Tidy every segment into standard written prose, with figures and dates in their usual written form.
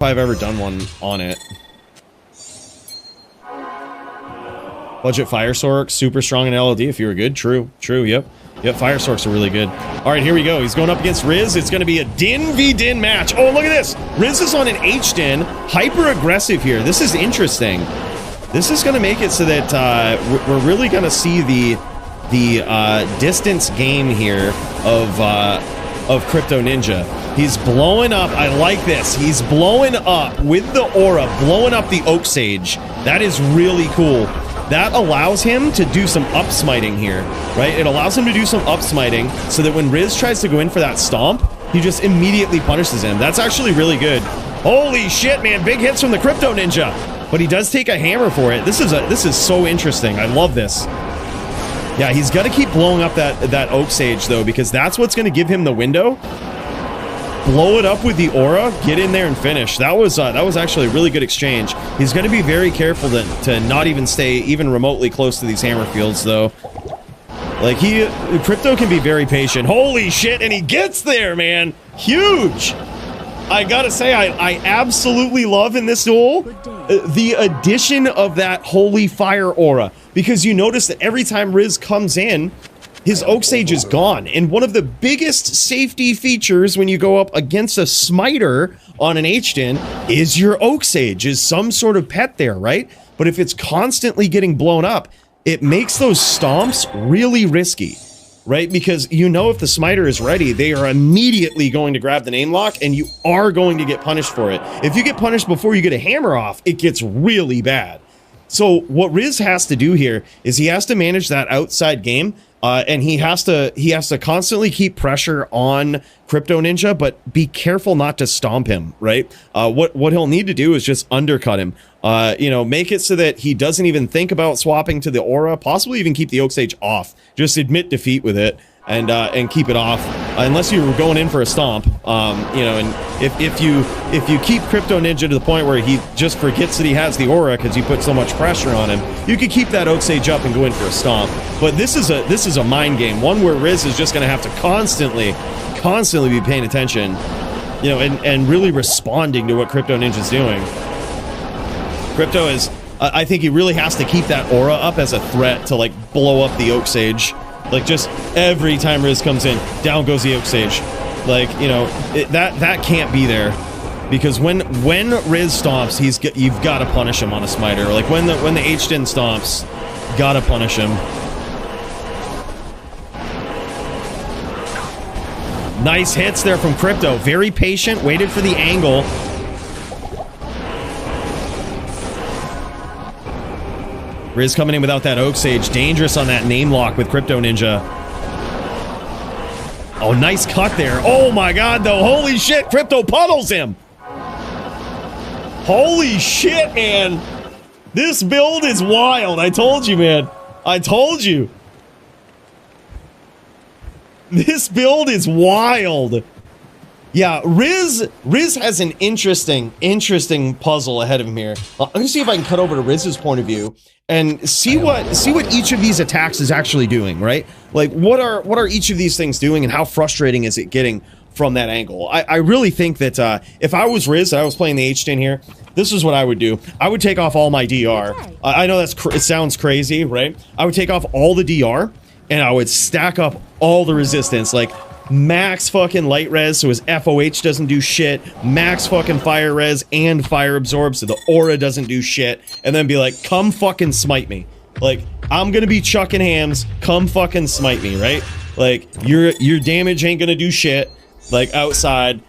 I've ever done one on it. Budget Fire Sork, super strong in LOD if you were good. True, yep. Yep, Fire Sorks are really good. All right, here we go. He's going up against Riz. It's going to be a Din v Din match. Oh, look at this. Riz is on an H-Din, hyper aggressive here. This is interesting. This is going to make it so that we're really going to see the distance game here of Crypto Ninja. He's blowing up. I like this. He's blowing up with the aura, blowing up the Oak Sage. That is really cool. That allows him to do some up smiting here, right? It allows him to do some up smiting so that when Riz tries to go in for that stomp, he just immediately punishes him. That's actually really good. Holy shit, man. Big hits from the Crypto Ninja. But he does take a hammer for it. This is so interesting. I love this. Yeah, he's got to keep blowing up that Oak Sage, though, because that's what's going to give him the window. Blow it up with the aura, get in there and finish. That was actually a really good exchange. He's going to be very careful to not even stay even remotely close to these hammer fields, though. Like, Crypto can be very patient. Holy shit, and he gets there, man. Huge. I gotta say, I absolutely love in this duel the addition of that Holy Fire aura, because you notice that every time Riz comes in, his Oak Sage is gone. And one of the biggest safety features when you go up against a smiter on an H-Din is your Oak Sage, is some sort of pet there, right? But if it's constantly getting blown up, it makes those stomps really risky, right? Because you know if the smiter is ready, they are immediately going to grab the name lock and you are going to get punished for it. If you get punished before you get a hammer off, it gets really bad. So what Riz has to do here is he has to manage that outside game. And he has to constantly keep pressure on Crypto Ninja, but be careful not to stomp him, right? What he'll need to do is just undercut him. You know, make it so that he doesn't even think about swapping to the aura, possibly even keep the Oak Sage off. Just admit defeat with it and keep it off, unless you were going in for a stomp. You know, and if you keep Crypto Ninja to the point where he just forgets that he has the aura because you put so much pressure on him, you could keep that Oak Sage up and go in for a stomp. But this is a mind game, one where Riz is just going to have to constantly be paying attention, you know, and really responding to what Crypto Ninja's doing. Crypto is, I think he really has to keep that aura up as a threat to like blow up the Oak Sage. Like, just every time Riz comes in, down goes the Oak Sage. Like, you know, that can't be there, because when Riz stomps, you've got to punish him on a smiter. Like when the H-Din stomps, gotta punish him. Nice hits there from Crypto. Very patient, waited for the angle. Riz coming in without that Oak Sage. Dangerous on that name lock with Crypto Ninja. Oh, nice cut there. Oh my god, though. Holy shit, Crypto puddles him. Holy shit, man. This build is wild. I told you, man. I told you. This build is wild. Yeah, Riz has an interesting puzzle ahead of him here. I'm gonna see if I can cut over to Riz's point of view and see what each of these attacks is actually doing, right? Like, what are each of these things doing, and how frustrating is it getting from that angle? I really think that if I was Riz and I was playing the H-Din here, this is what I would do. I would take off all my DR. I know it sounds crazy, right? I would take off all the DR, and I would stack up all the resistance, like max fucking light res so his FOH doesn't do shit, max fucking fire res and fire absorb so the aura doesn't do shit, and then be like, come fucking smite me. Like, I'm gonna be chucking hams, come fucking smite me, right? Like, your damage ain't gonna do shit. Like, outside,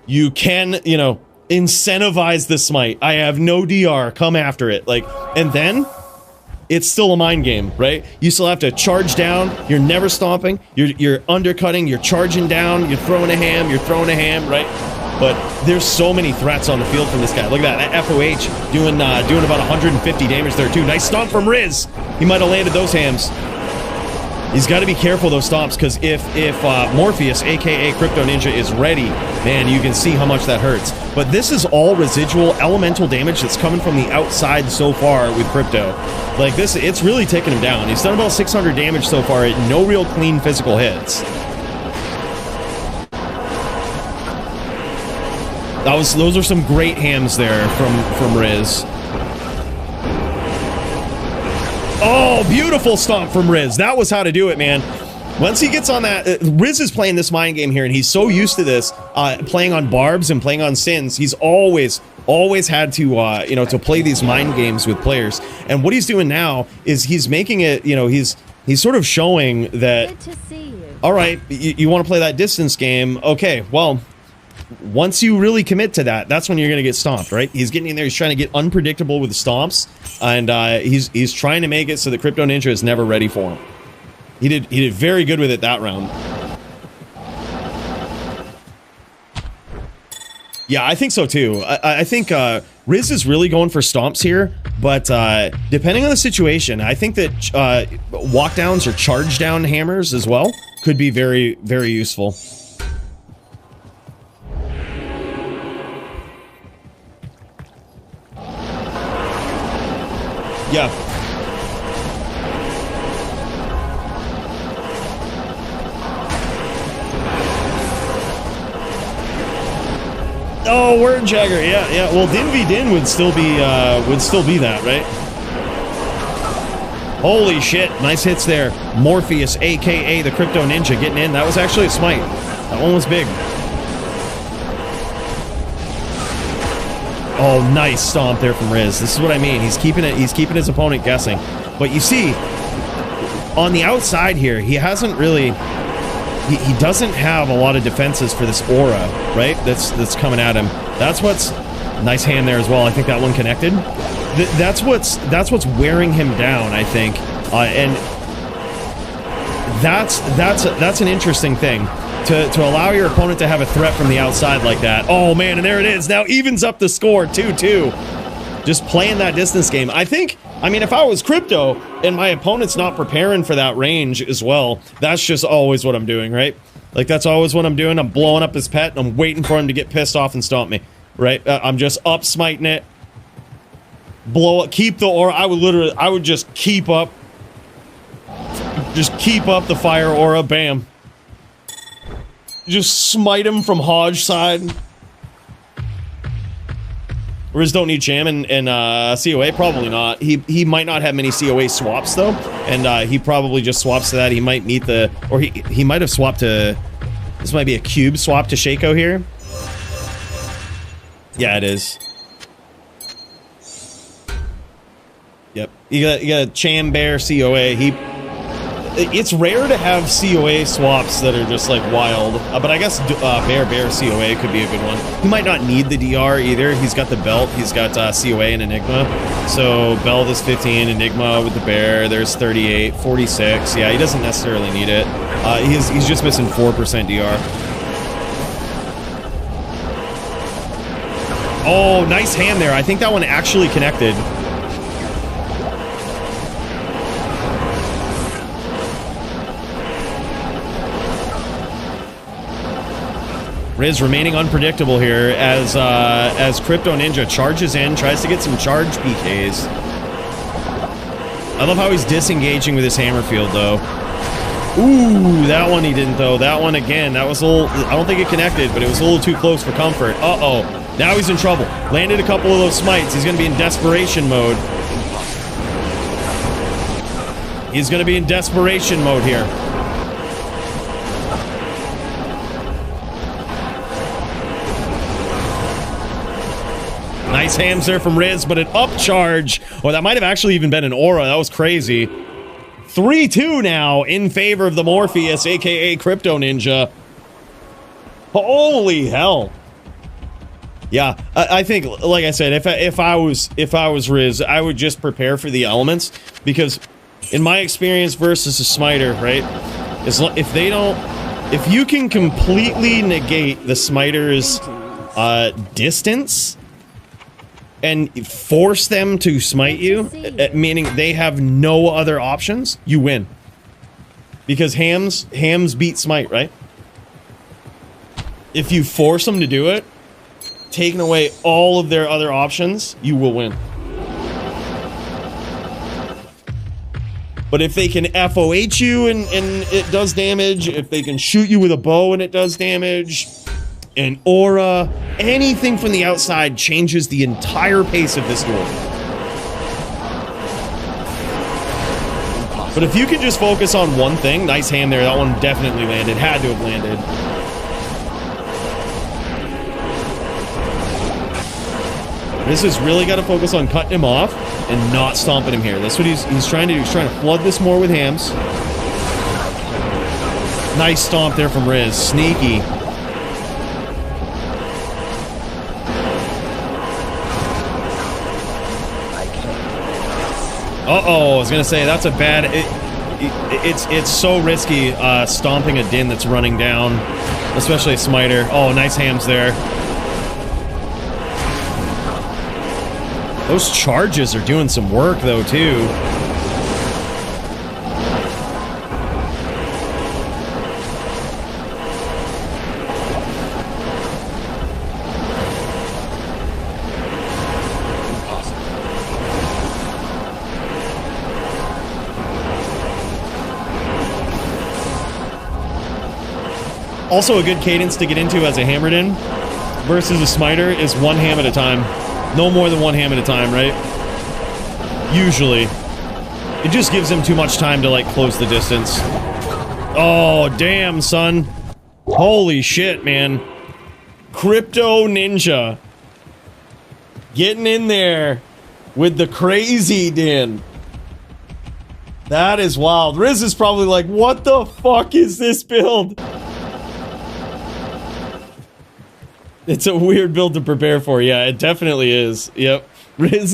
you can, you know, incentivize the smite. I have no DR, come after it. Like, and then it's still a mind game, right? You still have to charge down. You're never stomping. You're undercutting. You're charging down. You're throwing a ham. You're throwing a ham, right? But there's so many threats on the field from this guy. Look at that FOH doing about 150 damage there too. Nice stomp from Riz. He might have landed those hams. He's got to be careful those stomps, because if Morpheus, aka Crypto Ninja, is ready, man, you can see how much that hurts. But this is all residual elemental damage that's coming from the outside so far with Crypto. Like this, it's really taking him down. He's done about 600 damage so far, no real clean physical hits. Those are some great hams there from Riz. Oh, beautiful stomp from Riz. That was how to do it, man. Once he gets on that, Riz is playing this mind game here, and he's so used to this, playing on barbs and playing on sins. He's always had to, you know, to play these mind games with players. And what he's doing now is he's making it, you know, he's sort of showing that, Good to see you. all right, you want to play that distance game. Okay, well, once you really commit to that, that's when you're going to get stomped, right? He's getting in there. He's trying to get unpredictable with the stomps, and he's trying to make it so the Crypto Ninja is never ready for him. He did very good with it that round. Yeah, I think so too. I think Riz is really going for stomps here, but depending on the situation, I think that walk downs or charge down hammers as well could be very, very useful. Yeah. Oh, word Jagger. Yeah, yeah. Well, Din v Din would still be that, right? Holy shit. Nice hits there. Morpheus, aka the Crypto Ninja, getting in. That was actually a smite. That one was big. Oh, nice stomp there from Riz. This is what I mean. He's keeping his opponent guessing. But you see, on the outside here, he hasn't really... He doesn't have a lot of defenses for this aura, right? That's coming at him. That's what's... Nice hand there as well. I think that one connected. That's what's wearing him down, I think. And that's an interesting thing. To allow your opponent to have a threat from the outside like that. Oh, man, and there it is. Now evens up the score, 2-2. Just playing that distance game. I mean, if I was Crypto and my opponent's not preparing for that range as well, that's just always what I'm doing, right? Like, that's always what I'm doing. I'm blowing up his pet, and I'm waiting for him to get pissed off and stomp me, right? I'm just up smiting it. Blow it, keep the aura. I would just keep up. Just keep up the fire aura, bam. Just smite him from Hodge side. Riz don't need Jam and COA? Probably not. He might not have many COA swaps, though. And he probably just swaps to that. He might meet the... Or he might have swapped to... This might be a cube swap to Shaco here. Yeah, it is. Yep. You got Cham Bear COA. It's rare to have COA swaps that are just like wild, but I guess Bear COA could be a good one. He might not need the DR either. He's got the belt. He's got COA and Enigma. So belt is 15, Enigma with the Bear. There's 38, 46. Yeah, he doesn't necessarily need it. He's just missing 4% DR. Oh, nice hand there. I think that one actually connected. Riz remaining unpredictable here as Crypto Ninja charges in, tries to get some charge PKs. I love how he's disengaging with his hammer field, though. Ooh, that one he didn't, though. That one, again, that was a little... I don't think it connected, but it was a little too close for comfort. Uh-oh. Now he's in trouble. Landed a couple of those smites. He's going to be in desperation mode. He's going to be in desperation mode here. Nice hams there from Riz, but an up charge. Oh, that might have actually even been an aura. That was crazy. 3-2 now in favor of the Morpheus, aka Crypto Ninja. Holy hell. Yeah, I think, like I said, if I was Riz, I would just prepare for the elements, because in my experience versus a smiter, right? If you can completely negate the smiter's distance and force them to smite you, meaning they have no other options, you win. Because hams beat smite, right? If you force them to do it, taking away all of their other options, you will win. But if they can FOH you and it does damage, if they can shoot you with a bow and it does damage, an aura, anything from the outside changes the entire pace of this duel. But if you can just focus on one thing, nice hand there. That one definitely landed. Had to have landed. This has really got to focus on cutting him off and not stomping him here. That's what he's trying to do. He's trying to flood this more with hams. Nice stomp there from Riz. Sneaky. Uh-oh, I was gonna say that's a bad. It's so risky stomping a Din that's running down, especially a smiter. Oh, nice hams there. Those charges are doing some work though too. Also, a good cadence to get into as a Hammerdin versus a smiter is one ham at a time. No more than one ham at a time, right? Usually. It just gives him too much time to, like, close the distance. Oh, damn, son. Holy shit, man. Crypto Ninja. Getting in there with the crazy Din. That is wild. Riz is probably like, what the fuck is this build? It's a weird build to prepare for. Yeah, it definitely is. Yep. Riz